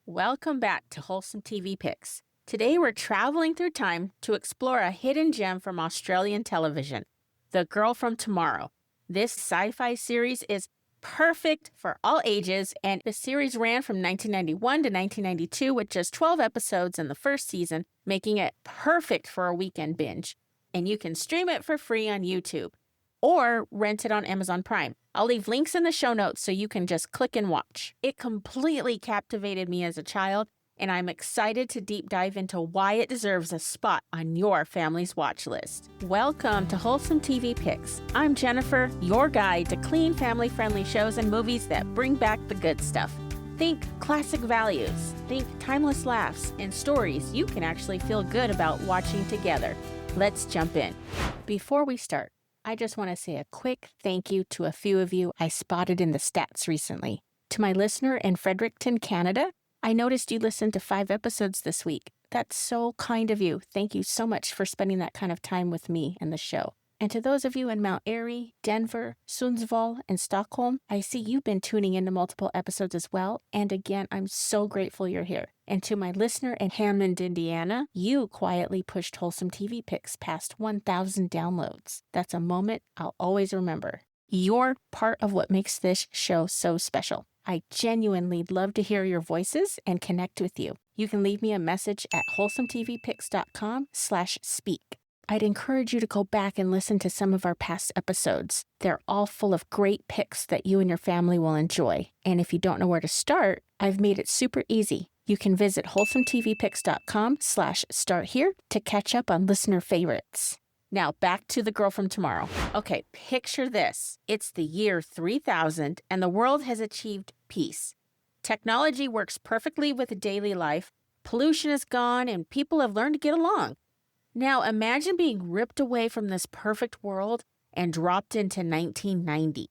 Welcome back to Wholesome TV Picks. Today we're traveling through time to explore a hidden gem from Australian television, The Girl from Tomorrow. This sci-fi series is perfect for all ages, and the series ran from 1991 to 1992 with just 12 episodes in the first season, making it perfect for a weekend binge. And you can stream it for free on YouTube or rent it on Amazon Prime. I'll leave links in the show notes so you can just click and watch. It completely captivated me as a child, and I'm excited to deep dive into why it deserves a spot on your family's watch list. Welcome to Wholesome TV Picks. I'm Jennifer, your guide to clean, family-friendly shows and movies that bring back the good stuff. Think classic values, think timeless laughs, and stories you can actually feel good about watching together. Let's jump in. Before we start, I just want to say a quick thank you to a few of you I spotted in the stats recently. To my listener in Fredericton, Canada, I noticed you listened to 5 episodes this week. That's so kind of you. Thank you so much for spending that kind of time with me and the show. And to those of you in Mount Airy, Denver, Sundsvall, and Stockholm, I see you've been tuning into multiple episodes as well. And again, I'm so grateful you're here. And to my listener in Hammond, Indiana, you quietly pushed Wholesome TV Picks past 1,000 downloads. That's a moment I'll always remember. You're part of what makes this show so special. I genuinely love to hear your voices and connect with you. You can leave me a message at wholesometvpicks.com/speak. I'd encourage you to go back and listen to some of our past episodes. They're all full of great picks that you and your family will enjoy. And if you don't know where to start, I've made it super easy. You can visit wholesometvpicks.com/start here to catch up on listener favorites. Now back to The Girl from Tomorrow. Okay, picture this. It's the year 3000 and the world has achieved peace. Technology works perfectly with daily life. Pollution is gone and people have learned to get along. Now imagine being ripped away from this perfect world and dropped into 1990.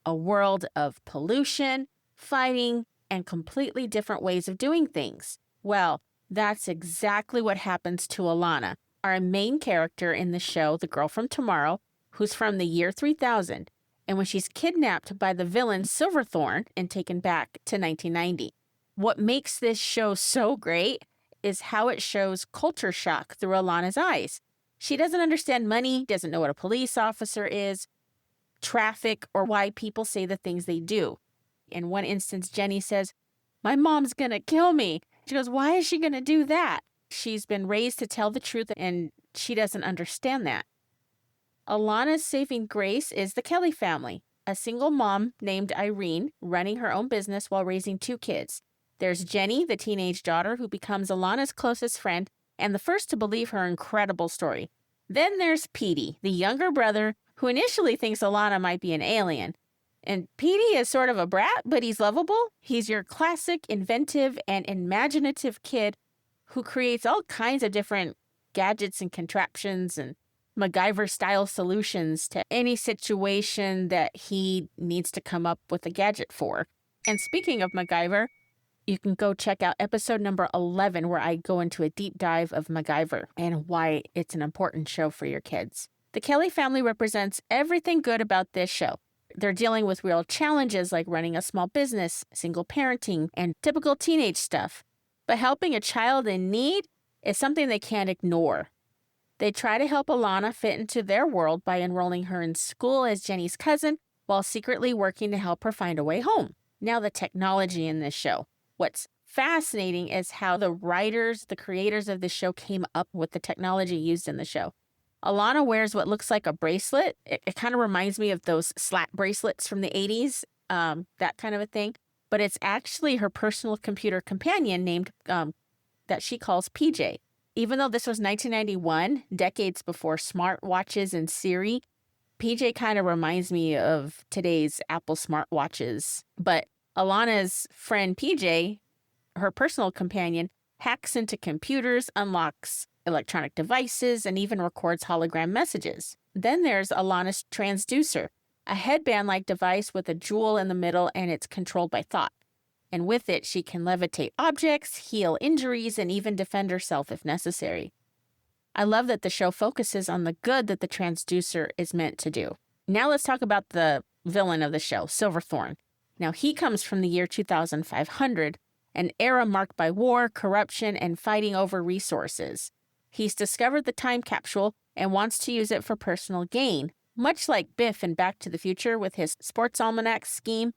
A world of pollution, fighting, and completely different ways of doing things. Well, that's exactly what happens to Alana, our main character in the show, The Girl from Tomorrow, who's from the year 3000, and when she's kidnapped by the villain Silverthorn and taken back to 1990. What makes this show so great is how it shows culture shock through Alana's eyes. She doesn't understand money, doesn't know what a police officer is, traffic, or why people say the things they do. In one instance, Jenny says, "My mom's gonna kill me." She goes, "Why is she gonna do that?" She's been raised to tell the truth, and she doesn't understand that. Alana's saving grace is the Kelly family, a single mom named Irene running her own business while raising 2 kids. There's Jenny, the teenage daughter, who becomes Alana's closest friend and the first to believe her incredible story. Then there's Petey, the younger brother, who initially thinks Alana might be an alien. And Petey is sort of a brat, but he's lovable. He's your classic, inventive, and imaginative kid who creates all kinds of different gadgets and contraptions and MacGyver-style solutions to any situation that he needs to come up with a gadget for. And speaking of MacGyver, you can go check out episode number 11, where I go into a deep dive of MacGyver and why it's an important show for your kids. The Kelly family represents everything good about this show. They're dealing with real challenges like running a small business, single parenting, and typical teenage stuff. But helping a child in need is something they can't ignore. They try to help Alana fit into their world by enrolling her in school as Jenny's cousin while secretly working to help her find a way home. Now the technology in this show. What's fascinating is how the writers, the creators of the show came up with the technology used in the show. Alana wears what looks like a bracelet. It kind of reminds me of those slap bracelets from the 80s, that kind of a thing. But it's actually her personal computer companion named that she calls PJ. Even though this was 1991, decades before smartwatches and Siri, PJ kind of reminds me of today's Apple smartwatches. But Alana's friend PJ, her personal companion, hacks into computers, unlocks electronic devices, and even records hologram messages. Then there's Alana's transducer, a headband-like device with a jewel in the middle, and it's controlled by thought. And with it, she can levitate objects, heal injuries, and even defend herself if necessary. I love that the show focuses on the good that the transducer is meant to do. Now let's talk about the villain of the show, Silverthorn. Now he comes from the year 2500, an era marked by war, corruption, and fighting over resources. He's discovered the time capsule and wants to use it for personal gain. Much like Biff in Back to the Future with his sports almanac scheme,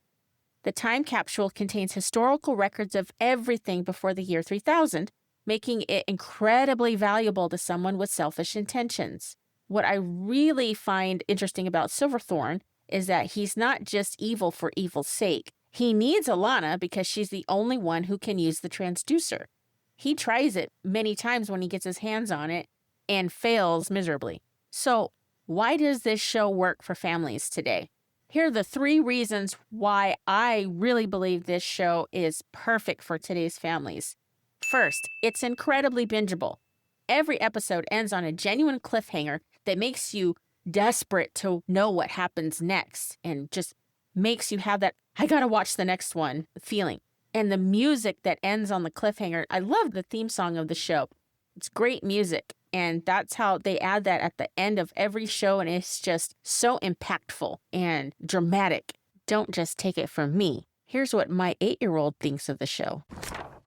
the time capsule contains historical records of everything before the year 3000, making it incredibly valuable to someone with selfish intentions. What I really find interesting about Silverthorne is that he's not just evil for evil's sake. He needs Alana because she's the only one who can use the transducer. He tries it many times when he gets his hands on it and fails miserably. So, why does this show work for families today? Here are the 3 reasons why I really believe this show is perfect for today's families. First, it's incredibly bingeable. Every episode ends on a genuine cliffhanger that makes you desperate to know what happens next and just makes you have that, I gotta watch the next one feeling. And the music that ends on the cliffhanger, I love the theme song of the show. It's great music. And that's how they add that at the end of every show. And it's just so impactful and dramatic. Don't just take it from me. Here's what my 8-year-old thinks of the show.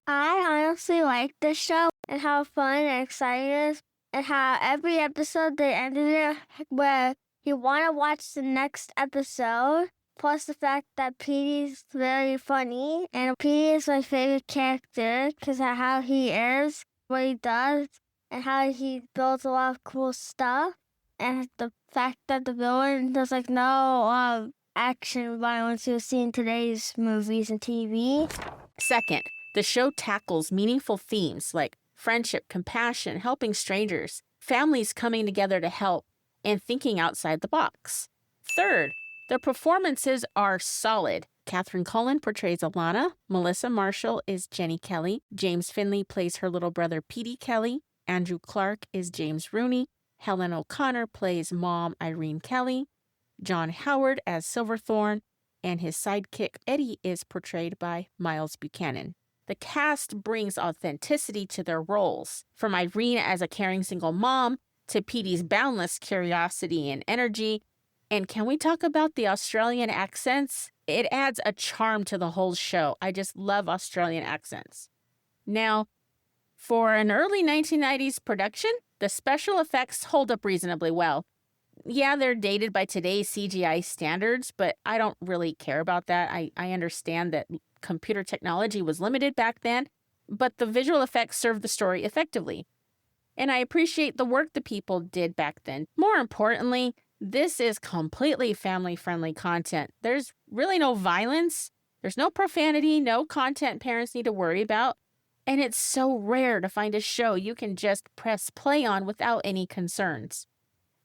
I honestly like this show and how fun and exciting it is, and how every episode they ended it where you want to watch the next episode. Plus the fact that Petey's very funny, and Petey is my favorite character because of how he is, what he does, and how he builds a lot of cool stuff. And the fact that the villain does no action violence you see in today's movies and TV. Second, the show tackles meaningful themes like friendship, compassion, helping strangers, families coming together to help, and thinking outside the box. Third, the performances are solid. Catherine Cullen portrays Alana, Melissa Marshall is Jenny Kelly, James Finley plays her little brother Petey Kelly, Andrew Clark is James Rooney, Helen O'Connor plays Mom Irene Kelly, John Howard as Silverthorne, and his sidekick Eddie is portrayed by Miles Buchanan. The cast brings authenticity to their roles, from Irene as a caring single mom to Petey's boundless curiosity and energy. And can we talk about the Australian accents? It adds a charm to the whole show. I just love Australian accents. Now, for an early 1990s production, the special effects hold up reasonably well. Yeah, they're dated by today's CGI standards, but I don't really care about that. I understand that computer technology was limited back then, but the visual effects serve the story effectively. And I appreciate the work the people did back then. More importantly, this is completely family-friendly content. There's really no violence. There's no profanity, no content parents need to worry about. And it's so rare to find a show you can just press play on without any concerns.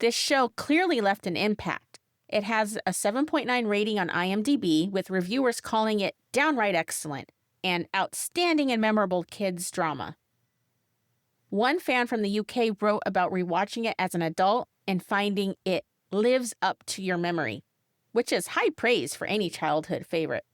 This show clearly left an impact. It has a 7.9 rating on IMDb, with reviewers calling it downright excellent and outstanding and memorable kids' drama. One fan from the UK wrote about rewatching it as an adult and finding it lives up to your memory, which is high praise for any childhood favorite.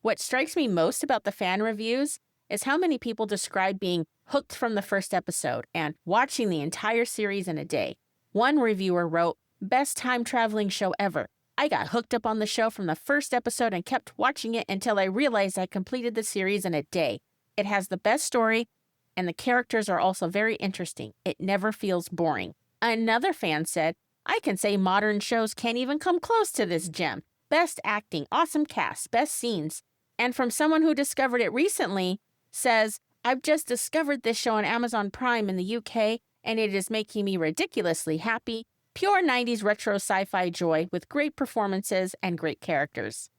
What strikes me most about the fan reviews is how many people describe being hooked from the first episode and watching the entire series in a day. One reviewer wrote, "Best time traveling show ever. I got hooked up on the show from the first episode and kept watching it until I realized I completed the series in a day. It has the best story, and the characters are also very interesting. It never feels boring." Another fan said, "I can say modern shows can't even come close to this gem. Best acting, awesome cast, best scenes." And from someone who discovered it recently, says, "I've just discovered this show on Amazon Prime in the UK, and it is making me ridiculously happy. Pure 90s retro sci-fi joy with great performances and great characters."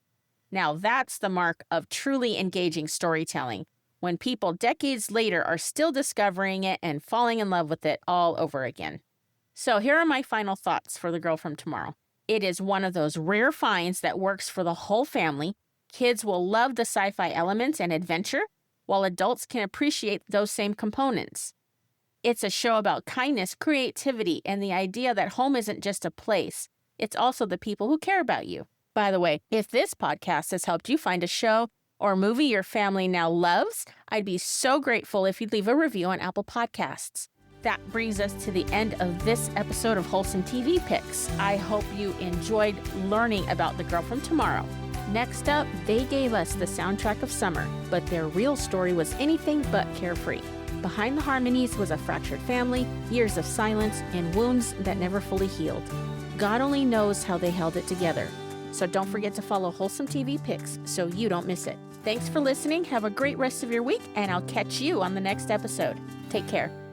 Now that's the mark of truly engaging storytelling, when people decades later are still discovering it and falling in love with it all over again. So here are my final thoughts for The Girl from Tomorrow. It is one of those rare finds that works for the whole family. Kids will love the sci-fi elements and adventure, while adults can appreciate those same components. It's a show about kindness, creativity, and the idea that home isn't just a place. It's also the people who care about you. By the way, if this podcast has helped you find a show or movie your family now loves, I'd be so grateful if you'd leave a review on Apple Podcasts. That brings us to the end of this episode of Wholesome TV Picks. I hope you enjoyed learning about The Girl from Tomorrow. Next up, they gave us the soundtrack of summer, but their real story was anything but carefree. Behind the harmonies was a fractured family, years of silence, and wounds that never fully healed. God only knows how they held it together. So don't forget to follow Wholesome TV Picks so you don't miss it. Thanks for listening. Have a great rest of your week, and I'll catch you on the next episode. Take care.